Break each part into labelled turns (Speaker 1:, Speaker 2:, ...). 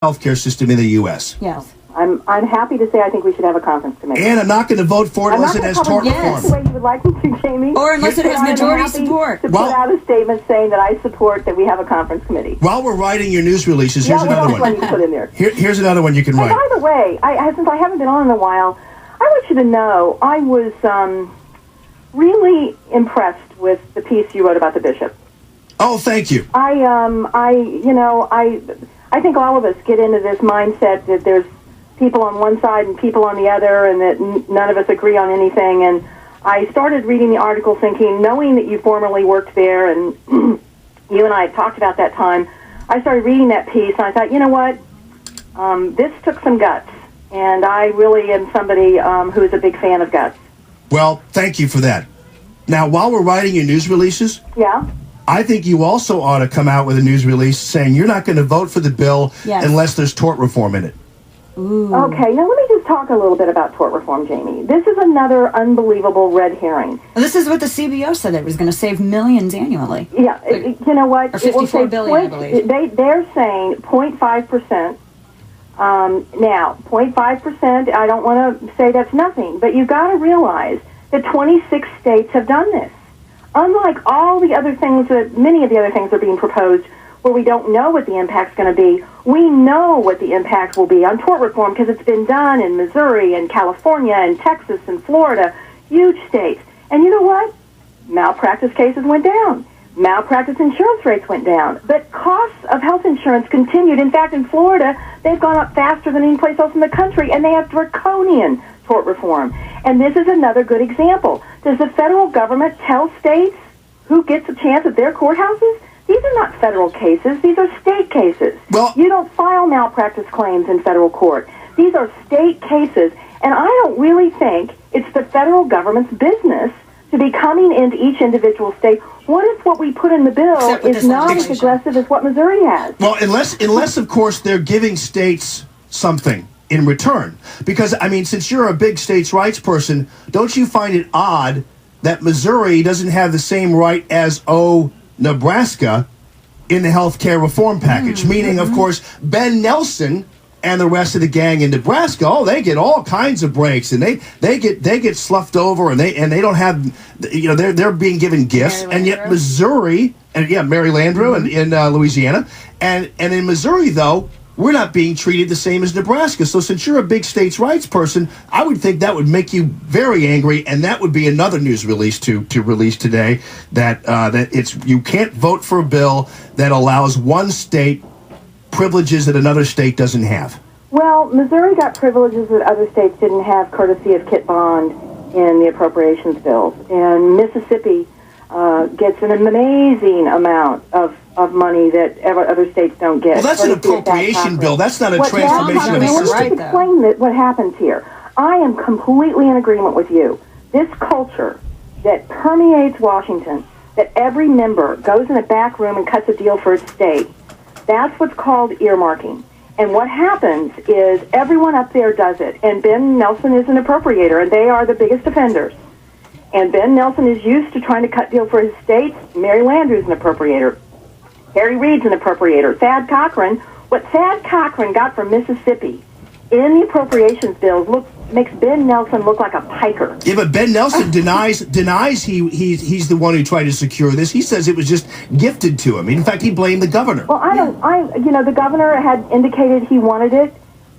Speaker 1: healthcare system in the U.S.
Speaker 2: Yes.
Speaker 3: I'm happy to say I think we should have a conference committee.
Speaker 1: And I'm not going to vote for it unless it has tort reform.
Speaker 3: The way you would like me to, Jamie.
Speaker 2: Or unless it has majority support.
Speaker 3: To put out a statement saying that I support that we have a conference committee.
Speaker 1: While we're writing your news releases, here's another one.
Speaker 3: You put in there.
Speaker 1: Here's another one you can write.
Speaker 3: By the way, since I haven't been on in a while, I want you to know I was really impressed with the piece you wrote about the bishop.
Speaker 1: Oh, thank you.
Speaker 3: I think all of us get into this mindset that there's people on one side and people on the other, and that none of us agree on anything. And I started reading the article thinking, knowing that you formerly worked there, and you and I had talked about that time, I started reading that piece, and I thought, you know what? This took some guts, and I really am somebody who is a big fan of guts.
Speaker 1: Well, thank you for that. Now, while we're writing your news releases, I think you also ought to come out with a news release saying you're not going to vote for the bill unless there's tort reform in it.
Speaker 2: Ooh.
Speaker 3: Okay, now let me just talk a little bit about tort reform, Jamie. This is another unbelievable red herring.
Speaker 2: This is what the CBO said. It was going to save millions annually.
Speaker 3: Yeah, you know what?
Speaker 2: Or $54 billion, I believe.
Speaker 3: They're saying 0.5%. Now, 0.5%, I don't want to say that's nothing, but you've got to realize that 26 states have done this. Unlike all the other things many of the other things are being proposed where we don't know what the impact's going to be, we know what the impact will be on tort reform because it's been done in Missouri and California and Texas and Florida, huge states. And you know what? Malpractice cases went down. Malpractice insurance rates went down. But costs of health insurance continued. In fact, in Florida, they've gone up faster than any place else in the country, and they have draconian tort reform. And this is another good example. Does the federal government tell states who gets a chance at their courthouses? These are not federal cases. These are state cases.
Speaker 1: Well,
Speaker 3: you don't file malpractice claims in federal court. These are state cases. And I don't really think it's the federal government's business to be coming into each individual state. What if what we put in the bill is not as aggressive as what Missouri has?
Speaker 1: Well, unless of course, they're giving states something in return. Because, I mean, since you're a big states' rights person, don't you find it odd that Missouri doesn't have the same right as, Nebraska in the health care reform package? Meaning, of course, Ben Nelson and the rest of the gang in Nebraska, they get all kinds of breaks, and they get sloughed over, and they don't have, they're being given gifts, and yet Missouri, and Mary Landrieu in Louisiana, and in Missouri, though, we're not being treated the same as Nebraska. So since you're a big states' rights person, I would think that would make you very angry, and that would be another news release to release today, that you can't vote for a bill that allows one state privileges that another state doesn't have.
Speaker 3: Well, Missouri got privileges that other states didn't have, courtesy of Kit Bond in the appropriations bills. And Mississippi gets an amazing amount of money that other states don't get.
Speaker 1: Well, that's an appropriation bill. That's not a transformation of the system.
Speaker 3: Let me just explain what happens here. I am completely in agreement with you. This culture that permeates Washington, that every member goes in a back room and cuts a deal for his state, that's what's called earmarking. And what happens is everyone up there does it. And Ben Nelson is an appropriator, and they are the biggest offenders. And Ben Nelson is used to trying to cut deal for his states. Mary Landrieu is an appropriator. Harry Reid's an appropriator. Thad Cochran, what Thad Cochran got from Mississippi in the appropriations bills makes Ben Nelson look like a piker. Yeah,
Speaker 1: but Ben Nelson denies he's the one who tried to secure this. He says it was just gifted to him. In fact, he blamed the governor.
Speaker 3: Well, the governor had indicated he wanted it,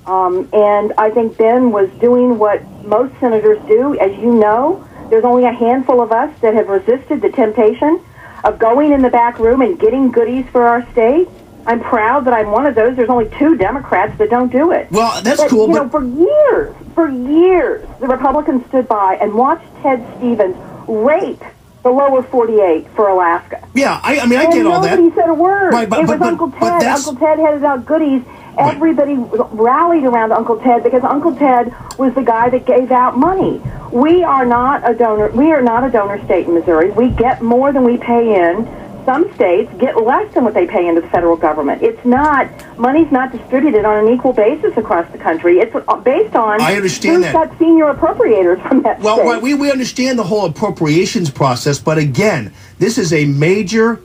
Speaker 3: and I think Ben was doing what most senators do. As you know, there's only a handful of us that have resisted the temptation of going in the back room and getting goodies for our state. I'm proud that I'm one of those. There's only 2 Democrats that don't do it.
Speaker 1: Well, that's cool.
Speaker 3: But for years, the Republicans stood by and watched Ted Stevens rape the lower 48 for Alaska.
Speaker 1: Yeah, I get all that.
Speaker 3: Nobody said a word.
Speaker 1: Right,
Speaker 3: it was Uncle Ted. Uncle Ted handed out goodies. Everybody rallied around Uncle Ted because Uncle Ted was the guy that gave out money. We are not a donor. We are not a donor state in Missouri. We get more than we pay in. Some states get less than what they pay into the federal government. Money's not distributed on an equal basis across the country. It's based on who's got senior appropriators from that state.
Speaker 1: Well, we understand the whole appropriations process, but again, this is a major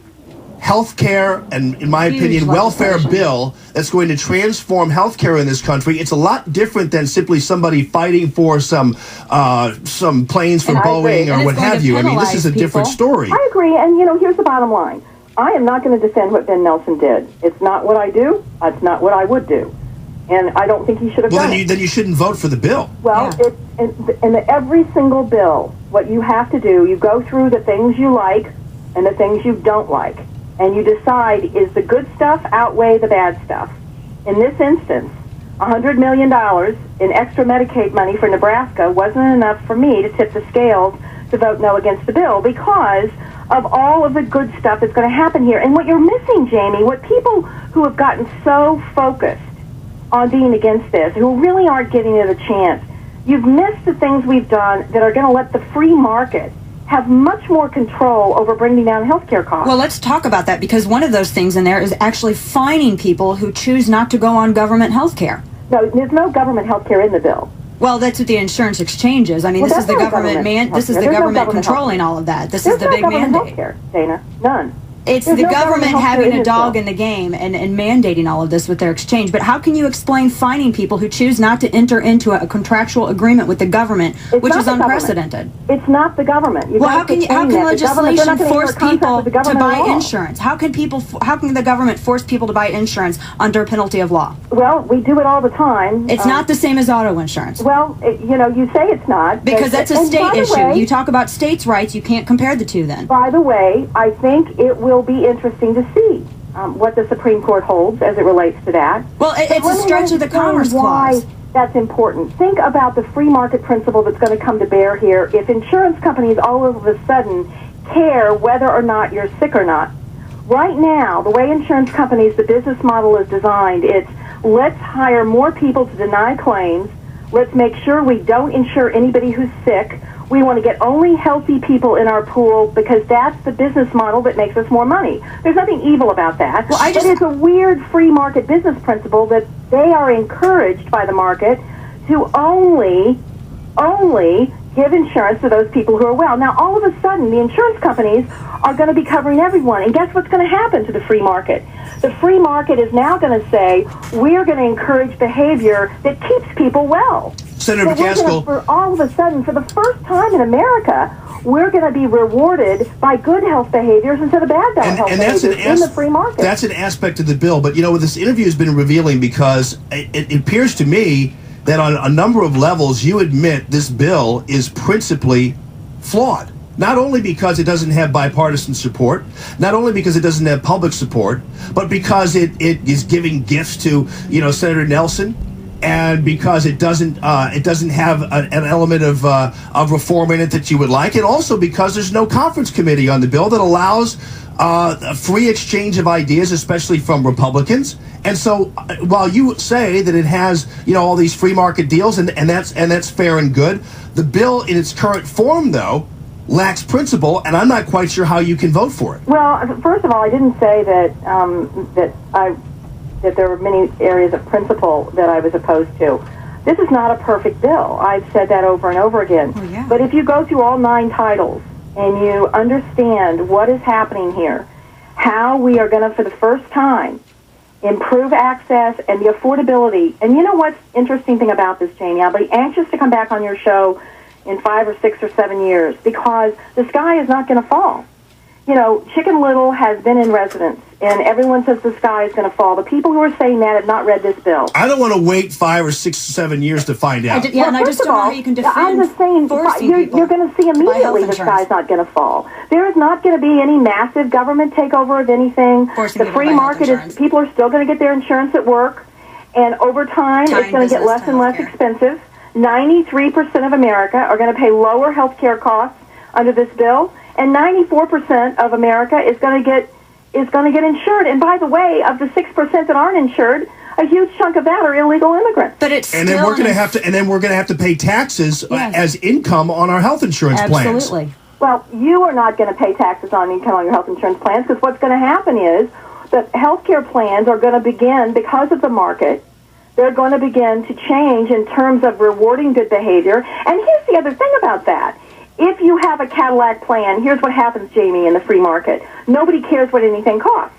Speaker 1: healthcare and, in my opinion, welfare bill that's going to transform healthcare in this country. It's a lot different than simply somebody fighting for some planes from Boeing or what have you. I mean, this is a different story.
Speaker 3: I agree, and here's the bottom line. I am not going to defend what Ben Nelson did. It's not what I do. It's not what I would do. And I don't think he should have done it.
Speaker 1: Then you shouldn't vote for the bill.
Speaker 3: Well, in every single bill, what you have to do, you go through the things you like and the things you don't like. And you decide, is the good stuff outweigh the bad stuff? In this instance, $100 million in extra Medicaid money for Nebraska wasn't enough for me to tip the scales to vote no against the bill because of all of the good stuff that's going to happen here. And what you're missing, Jamie, what people who have gotten so focused on being against this, who really aren't giving it a chance, you've missed the things we've done that are going to let the free market have much more control over bringing down healthcare costs.
Speaker 2: Well, let's talk about that, because one of those things in there is actually fining people who choose not to go on government health care.
Speaker 3: No, there's no government health care in the bill.
Speaker 2: Well, that's what the insurance exchange is. I mean, this is the government controlling all of that. This is the big mandate.
Speaker 3: Healthcare, Dana. None.
Speaker 2: It's the government having a dog in the game and mandating all of this with their exchange. But how can you explain fining people who choose not to enter into a contractual agreement with the government, which is unprecedented?
Speaker 3: It's not the government.
Speaker 2: Well, how can legislation force people to buy insurance? How can the government force people to buy insurance under penalty of law?
Speaker 3: Well, we do it all the time.
Speaker 2: It's not the same as auto insurance.
Speaker 3: Well, you say it's not.
Speaker 2: Because that's a state issue. You talk about states' rights, you can't compare the two then.
Speaker 3: By the way, I think it will be interesting to see what the Supreme Court holds as it relates to that.
Speaker 2: Well, it's a stretch of the Commerce Clause.
Speaker 3: Why that's important. Think about the free market principle that's going to come to bear here if insurance companies all of a sudden care whether or not you're sick or not. Right now, the way insurance companies, the business model is designed, it's let's hire more people to deny claims. Let's make sure we don't insure anybody who's sick. We want to get only healthy people in our pool because that's the business model that makes us more money. There's nothing evil about that. Well, but it's a weird free market business principle that they are encouraged by the market to only give insurance to those people who are well. Now, all of a sudden, the insurance companies are going to be covering everyone. And guess what's going to happen to the free market? The free market is now going to say, we're going to encourage behavior that keeps people well.
Speaker 1: Senator McCaskill.
Speaker 3: For all of a sudden, for the first time in America, we're going to be rewarded by good health behaviors instead of bad health behaviors in the free market.
Speaker 1: That's an aspect of the bill. But, this interview has been revealing because it appears to me that on a number of levels, you admit this bill is principally flawed. Not only because it doesn't have bipartisan support, not only because it doesn't have public support, but because it is giving gifts to, Senator Nelson, and because it doesn't have an element of reform in it that you would like, and also because there's no conference committee on the bill that allows a free exchange of ideas, especially from Republicans. And so, while you say that it has all these free market deals, and that's fair and good, the bill in its current form, though, lacks principle, and I'm not quite sure how you can vote for it.
Speaker 3: Well, first of all, I didn't say that that there were many areas of principle that I was opposed to. This is not a perfect bill. I've said that over and over again.
Speaker 2: Oh, yeah.
Speaker 3: But if you go through all 9 titles and you understand what is happening here, how we are going to, for the first time, improve access and the affordability. And you know what's interesting thing about this, Jamie? I'll be anxious to come back on your show in 5 or 6 or 7 years because the sky is not going to fall. Chicken Little has been in residence, and everyone says the sky is going to fall. The people who are saying that have not read this bill.
Speaker 1: I don't want to wait 5 or 6 or 7 years to find out.
Speaker 2: I just don't know how you can defend
Speaker 3: I'm just saying, you're going to see immediately the sky's not going to fall. There is not going to be any massive government takeover of anything. The free market is, people are still going to get their insurance at work, and over time, it's going to get less and less expensive. 93% of America are going to pay lower health care costs under this bill, and 94% of America is going to get insured. And by the way, of the 6% that aren't insured, a huge chunk of that are illegal immigrants.
Speaker 2: But it's
Speaker 1: and then we're going to have to pay taxes as income on our health insurance plans.
Speaker 2: Absolutely.
Speaker 3: Well, you are not going to pay taxes on income on your health insurance plans because what's going to happen is that health care plans are going to begin, because of the market, they're going to begin to change in terms of rewarding good behavior. And here's the other thing about that. if you have a Cadillac plan, here's what happens, Jamie, in the free market. Nobody cares what anything costs.